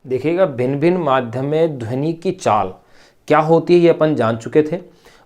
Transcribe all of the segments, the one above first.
देखिएगा, भिन्न भिन्न माध्यम में ध्वनि की चाल क्या होती है ये अपन जान चुके थे।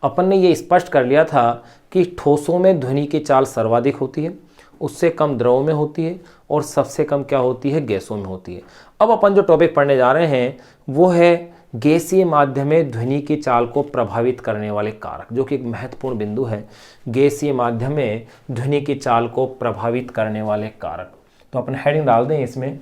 अपन ने ये स्पष्ट कर लिया था कि ठोसों में ध्वनि की चाल सर्वाधिक होती है, उससे कम द्रव में होती है और सबसे कम क्या होती है, गैसों में होती है। अब अपन जो टॉपिक पढ़ने जा रहे हैं वो है गैसीय माध्यम में ध्वनि की चाल को प्रभावित करने वाले कारक, जो कि एक महत्वपूर्ण बिंदु है। गैसीय माध्यम में ध्वनि की चाल को प्रभावित करने वाले कारक, तो अपन हेडिंग डाल दें इसमें,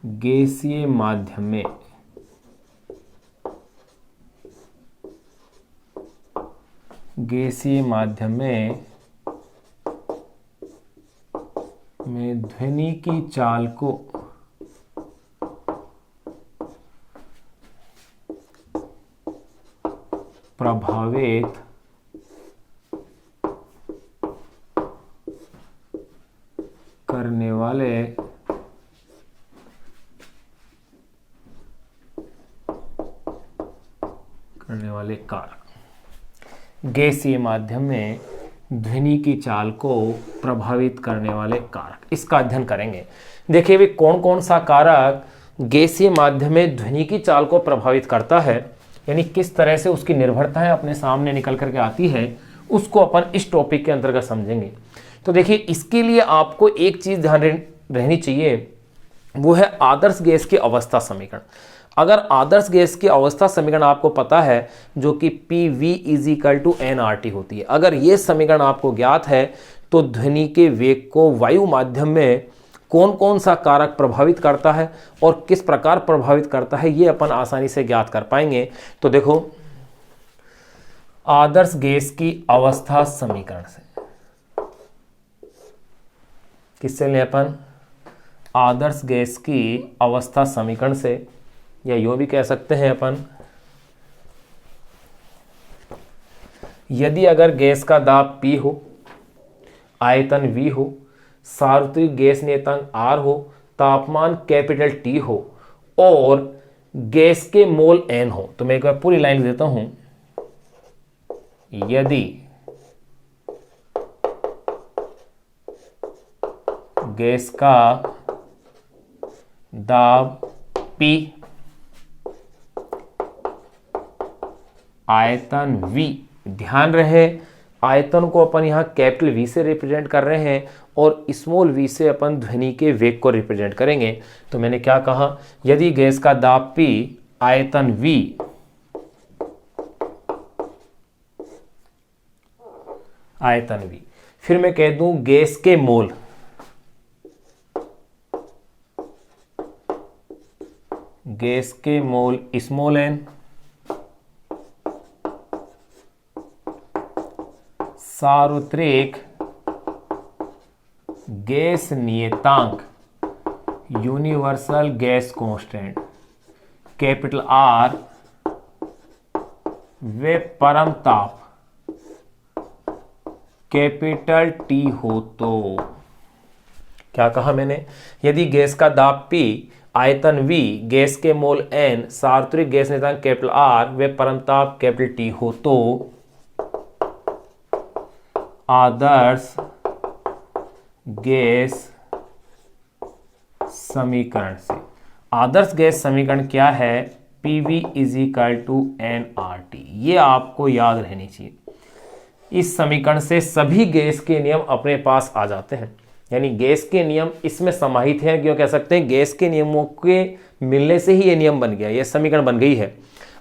गैसीय माध्यम में ध्वनि की चाल को प्रभावित करने वाले कारक। गैसीय माध्यम में ध्वनि की चाल को प्रभावित करने वाले कारक, इसका अध्ययन करेंगे। देखिए भी कौन कौन सा कारक गैसीय माध्यम में ध्वनि की चाल को प्रभावित करता है, यानी किस तरह से उसकी निर्भरताएं अपने सामने निकल करके आती है, उसको अपन इस टॉपिक के अंतर्गत समझेंगे। तो देखिए, इसके लिए आपको एक चीज ध्यान रहनी चाहिए, वो है आदर्श गैस की अवस्था समीकरण। अगर आदर्श गैस की अवस्था समीकरण आपको पता है, जो कि PV = nRT होती है, अगर ये समीकरण आपको ज्ञात है तो ध्वनि के वेग को वायु माध्यम में कौन कौन सा कारक प्रभावित करता है और किस प्रकार प्रभावित करता है, ये अपन आसानी से ज्ञात कर पाएंगे। तो देखो, आदर्श गैस की अवस्था समीकरण से, किससे लें अपन, आदर्श गैस की अवस्था समीकरण से, या यूं भी कह सकते हैं अपन, यदि अगर गैस का दाब P हो, आयतन V हो, सार्वत्रिक गैस नियतांक R हो, तापमान T हो और गैस के मोल N हो, तो मैं एक बार पूरी लाइन देता हूं, यदि गैस का दाब P, आयतन V, ध्यान रहे आयतन को अपन यहां कैपिटल V से रिप्रेजेंट कर रहे हैं और स्मॉल v से अपन ध्वनि के वेग को रिप्रेजेंट करेंगे। तो मैंने क्या कहा, यदि गैस का दाब P, आयतन V, फिर मैं कह दूं गैस के मोल, स्मॉल n, सार्वत्रिक गैस नियतांक universal gas constant capital R, वे परम ताप कैपिटल T हो। तो क्या कहा मैंने, यदि गैस का दाब P, आयतन V, गैस के मोल N, सार्वत्रिक गैस नियतांक कैपिटल R, वे परम ताप कैपिटल T हो, तो आदर्श गैस समीकरण से, आदर्श गैस समीकरण क्या है, PV = nRT, ये आपको याद रहनी चाहिए। इस समीकरण से सभी गैस के नियम अपने पास आ जाते हैं, यानी गैस के नियम इसमें समाहित हैं, क्यों कह सकते हैं, गैस के नियमों के मिलने से ही ये नियम बन गया, ये समीकरण बन गई है।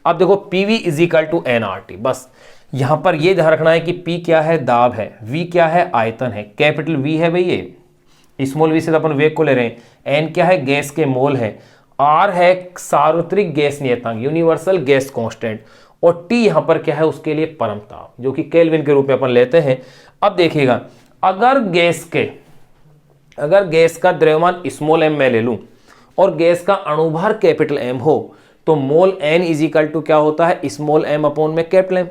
अब देखो, PV = nRT, बस यहां पर ये ध्यान रखना है कि P क्या है, दाब है, V क्या है, आयतन है, कैपिटल V है भाई, ये स्मॉल v से तो अपन वेग को ले रहे हैं, N क्या है, गैस के मोल है, R है सार्वत्रिक गैस नियतांक यूनिवर्सल गैस कांस्टेंट, और T यहां पर क्या है, उसके लिए परम ताप, जो कि केल्विन के रूप में अपन लेते हैं। अब देखिएगा, अगर गैस का द्रव्यमान स्मॉल m मैं ले लूं और गैस का अणुभार कैपिटल M हो, तो मोल N = क्या होता है, स्मॉल m अपॉन में कैपिटल M,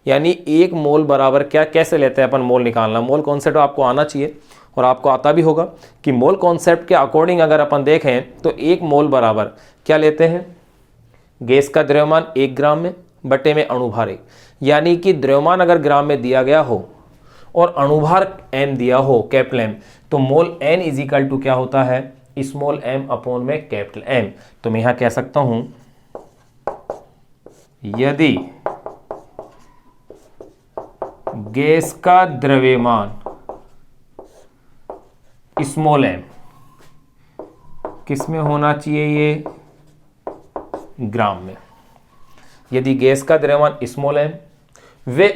यानी एक मोल बराबर क्या, कैसे लेते हैं अपन मोल निकालना, मोल कॉन्सेप्ट आपको आना चाहिए और आपको आता भी होगा कि मोल कॉन्सेप्ट के अकॉर्डिंग अगर अपन देखें तो एक मोल बराबर क्या लेते हैं, गैस का द्रव्यमान 1 ग्राम में बटे में अणुभार 1, यानी कि द्रव्यमान अगर ग्राम में दिया गया हो और अणुभार m दिया हो कैपिटल M, तो मोल n इज इक्वल टू क्या होता है, स्मॉल m अपॉन में कैपिटल M। तो मैं यहां कह सकता हूं यदि गैस का द्रव्यमान स्मॉल m किसमें होना चाहिए, ये ग्राम में। यदि गैस का द्रव्यमान स्मॉल m वे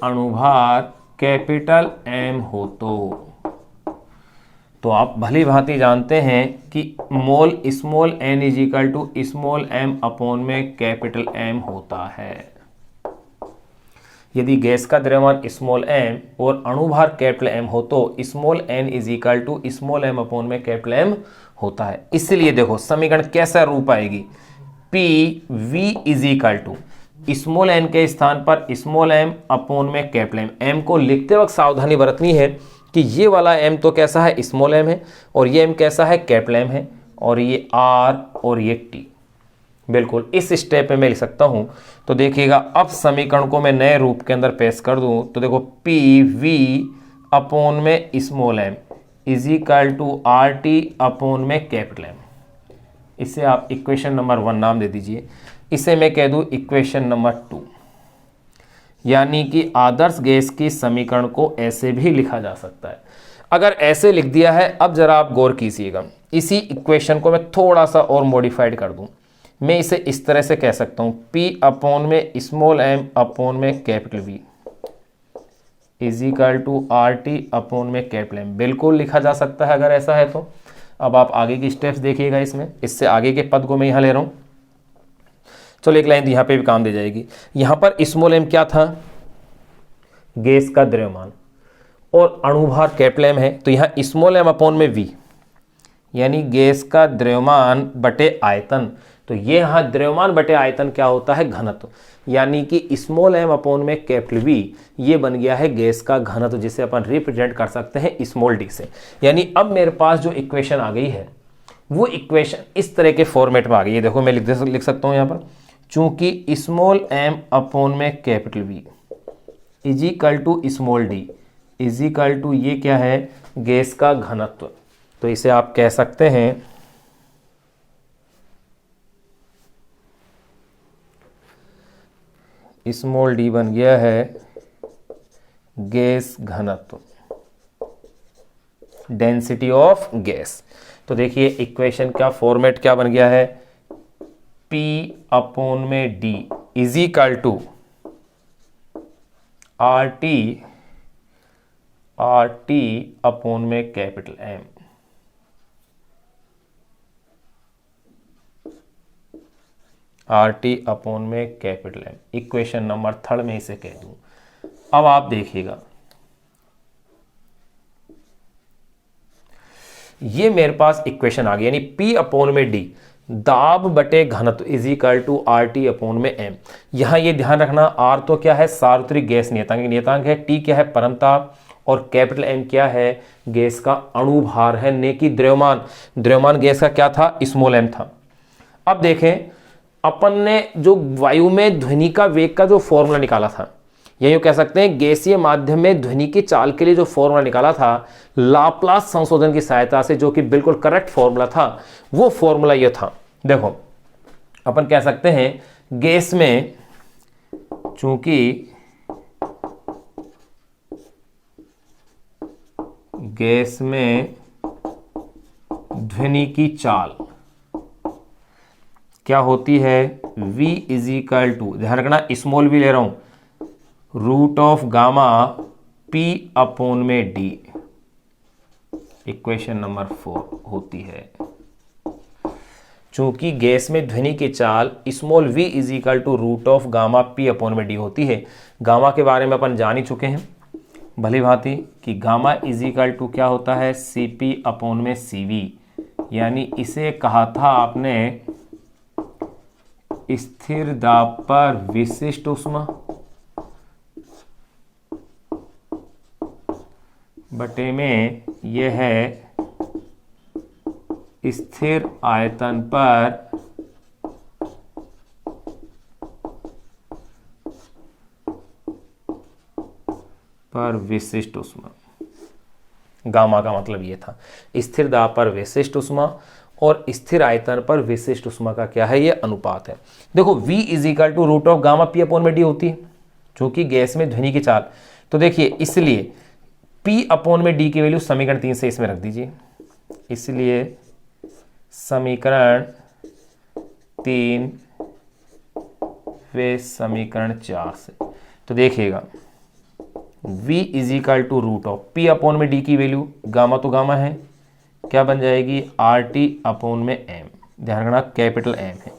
अणुभार कैपिटल M हो तो आप भली भांति जानते हैं कि mole small n is equal to small m upon में कैपिटल M होता है। यदि गैस का द्रव्यमान स्मॉल m और अणुभार कैपिटल M हो तो small n is equal to small m upon में कैपिटल M होता है। इसलिए देखो समीकरण कैसा रूप आएगी, P V is equal to small n के स्थान पर स्मॉल m अपॉन में कैपिटल M। m को लिखते वक्त सावधानी बरतनी है कि ये वाला m तो कैसा है, स्मॉल m है, और ये m कैसा है, कैपिटल M है, और ये r और ये t। बिल्कुल इस स्टेप में मैं लिख सकता हूं। तो देखिएगा अब समीकरण को मैं नए रूप के अंदर पेश कर दूं तो देखो पी वी अपॉन में small m is equal to R T upon में कैपिटल M। इसे आप इक्वेशन नंबर 1 नाम दे दीजिए, इसे मैं कह दूं इक्वेशन नंबर 2। यानी कि आदर्श गैस की समीकरण को ऐसे भी लिखा जा सकता है। अगर ऐसे लिख दिया है, अब जरा आप गौर कीजिएगा, इसी इक्वेशन को मैं थोड़ा सा और मॉडिफाइड कर दूं। मैं इसे इस तरह से कह सकता हूं P अपॉन में स्मॉल m अपॉन में capital V is equal to R T upon में कैपिटल M। बिल्कुल लिखा जा सकता है अगर ऐसा है तो। अब आप आगे की स्टेप्स देखिएगा, इसमें इससे आगे के पद को मैं यहां ले रहा हूं। चलो एक लाइन यहां पे भी काम दे जाएगी। यहां पर स्मॉल m क्या था, गैस का द्रव्यमान, और अणुभार कैपिटल M है, तो यहां स्मॉल m अपॉन में V यानी गैस का द्रव्यमान बटे आयतन। तो ये यहां द्रव्यमान बटे आयतन क्या होता है, घनत्व, यानी कि स्मॉल m अपॉन में कैपिटल V ये बन गया है गैस का घनत्व, जिसे अपन रिप्रेजेंट कर सकते हैं स्मॉल d से। यानी अब मेरे पास जो इक्वेशन आ गई है वो इक्वेशन इस तरह के फॉर्मेट में आ गई है। देखो मैं लिख सकता हूं यहां पर, चूंकि स्मॉल m अपॉन में capital V is equal to small d is equal to ये क्या है, गैस का घनत्व। तो इसे आप कह सकते हैं स्मॉल d बन गया है गैस घनत्व, डेंसिटी ऑफ गैस। तो देखिए इक्वेशन का फॉर्मेट क्या बन गया है, P अपॉन में D is equal to R T upon में capital M। R T upon में कैपिटल M, इक्वेशन नंबर 3 में इसे कह दूं। अब आप देखिएगा ये मेरे पास इक्वेशन आ गई, यानी P अपॉन में D दाब बटे घनत्व is equal to R T upon में M। यहां ये ध्यान रखना, R तो क्या है, सार्वत्रिक गैस नियतांक है, T क्या है, परमताप, और कैपिटल M क्या है, गैस का अणुभार है, ने कि द्रव्यमान गैस का क्या था, स्मॉल m था। अब देखें अपन ने जो वायु में ध्वनि का वेग का जो फॉर्मूला निकाला था, यही कह सकते हैं गैसीय माध्यम में ध्वनि की चाल के लिए जो फॉर्मूला निकाला था लाप्लास संशोधन की सहायता से, जो कि बिल्कुल करेक्ट फॉर्मूला था, वो फॉर्मूला ये था। देखो अपन कह सकते हैं गैस में चूंकि गैस में ध्वनि की चाल क्या होती है, V इज इक्वल टू, ध्यान रखना स्मॉल v ले रहा हूं, root of gamma P upon में D, इक्वेशन नंबर 4 होती है। चूंकि गैस में ध्वनि की चाल small v is equal to root of gamma P upon में D होती है। गामा के बारे में अपन जान ही चुके हैं भली भांति कि गामा इज इक्वल टू क्या होता है, Cp अपॉन में Cv, यानी इसे कहा था आपने स्थिर दाब पर विशिष्ट ऊष्मा बटे में यह है स्थिर आयतन पर पर विशिष्ट ऊष्मा, गामा का मतलब ये था स्थिर दाब पर विशिष्ट ऊष्मा और स्थिर आयतन पर विशिष्ट ऊष्मा का क्या है, ये अनुपात है। देखो V is equal to root of gamma P upon में डी होती है, जो कि गैस में ध्वनि की चाल। तो देखिए इसलिए P अपॉन में डी की वैल्यू समीकरण 3 से इसमें रख दीजिए, इसलिए समीकरण 3 वे समीकरण 4 से। तो देखिएगा V is equal to root of P upon में डी की वैल्यू, गामा तो गामा है, क्या बन जाएगी RT अपॉन में M, ध्यान रखना कैपिटल M है।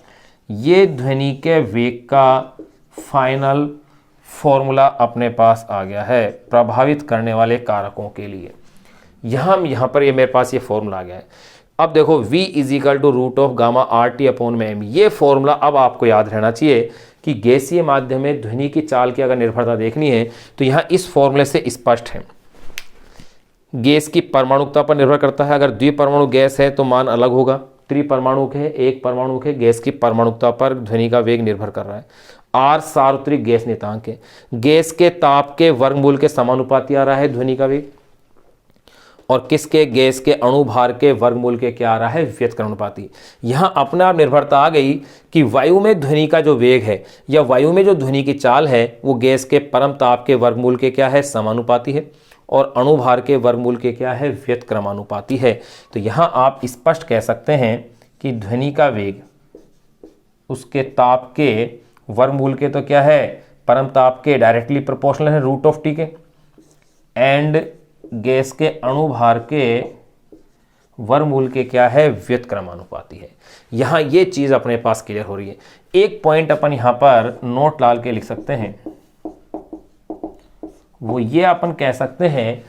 ये ध्वनि के वेग का फाइनल फॉर्मूला अपने पास आ गया है प्रभावित करने वाले कारकों के लिए। यहाँ पर ये मेरे पास ये फॉर्मूला आ गया है। अब देखो V is equal to root of gamma RT upon में M, ये फॉर्मूला अब आपको याद रहना चाहिए कि गैसीय माध्यम में ध्वनि की चाल की अगर निर्भरता देखनी है तो यहाँ इस फॉर्मूले से स्पष्ट है। गैस की परमाणुकता पर निर्भर करता है, अगर द्विपरमाणु गैस है तो मान अलग होगा, त्रिपरमाणु के एक परमाणु के गैस की परमाणुकता पर ध्वनि का वेग निर्भर कर रहा है। R सार्वत्रिक गैस नियतांक है, गैस के ताप के वर्गमूल के समानुपाती आ रहा है ध्वनि का वेग, और किसके, गैस के अणुभार के वर्गमूल के क्या आ रहा है, व्युत्क्रमणुपाती। यहाँ अपने आप निर्भरता आ गई कि वायु में ध्वनि का जो वेग है या वायु में जो ध्वनि की चाल है वो गैस के परम ताप के वर्गमूल के क्या है, समानुपाती है, और अणुभार के वर्गमूल के क्या है, व्युत्क्रमानुपाती है। तो यहाँ आप स्पष्ट कह सकते हैं कि ध्वनि का वेग उसके ताप के वर्गमूल के तो क्या है, परम ताप के डायरेक्टली प्रोपोर्शनल है रूट ऑफ टी के, एंड गैस के अणुभार के वर्गमूल के क्या है, व्युत्क्रमानुपाती है। यहाँ ये चीज़ अपने पास क्लियर हो रही है। एक पॉइंट अपन यहाँ पर नोट डाल के लिख सकते हैं, वो ये अपन कह सकते हैं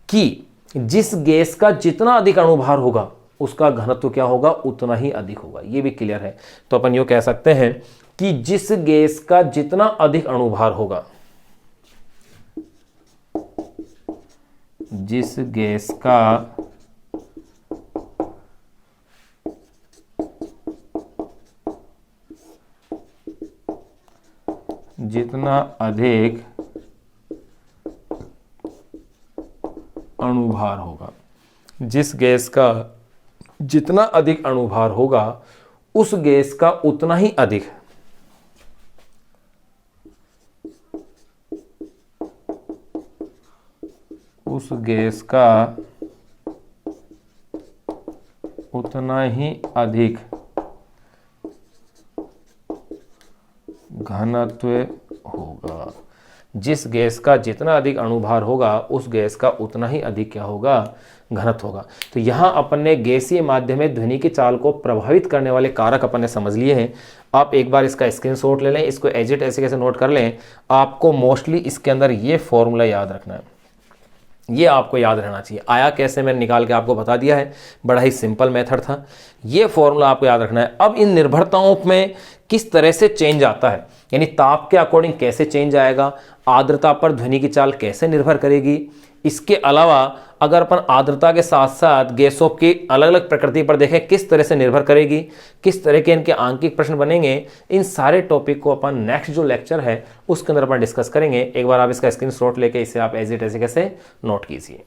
कि जिस गैस का जितना अधिक अणुभार होगा उसका घनत्व क्या होगा, उतना ही अधिक होगा। ये भी क्लियर है। तो अपन यूँ कह सकते हैं कि जिस गैस का जितना अधिक अणुभार होगा, जिस गैस का जितना अधिक अणुभार होगा, जिस गैस का जितना अधिक अणुभार होगा उस गैस का उतना ही अधिक उस गैस का उतना ही अधिक घनत्व होगा। जिस गैस का जितना अधिक अणुभार होगा उस गैस का उतना ही अधिक क्या होगा, घनत्व होगा। तो यहाँ अपन ने गैसीय माध्यम में ध्वनि की चाल को प्रभावित करने वाले कारक अपन ने समझ लिए हैं। आप एक बार इसका स्क्रीनशॉट ले लें, इसको एज इट ऐसे कैसे नोट कर लें। आपको मोस्टली इसके अंदर ये फॉर्मूला याद रखना है, ये आपको याद रहना चाहिए। आया कैसे मैंने निकाल के आपको बता दिया है, बड़ा ही सिंपल मेथड था। ये फॉर्मूला आपको याद रखना है। अब इन निर्भरताओं में किस तरह से चेंज आता है, यानी ताप के अकॉर्डिंग कैसे चेंज आएगा, आर्द्रता पर ध्वनि की चाल कैसे निर्भर करेगी। इसके अलावा अगर अपन आर्द्रता के साथ साथ गैसों की अलग अलग प्रकृति पर देखें किस तरह से निर्भर करेगी, किस तरह के इनके आंकिक प्रश्न बनेंगे, इन सारे टॉपिक को अपन नेक्स्ट जो लेक्चर है उसके अंदर अपन डिस्कस करेंगे। एक बार आप इसका स्क्रीनशॉट लेके इसे आप एज इट ऐसे कैसे नोट कीजिए।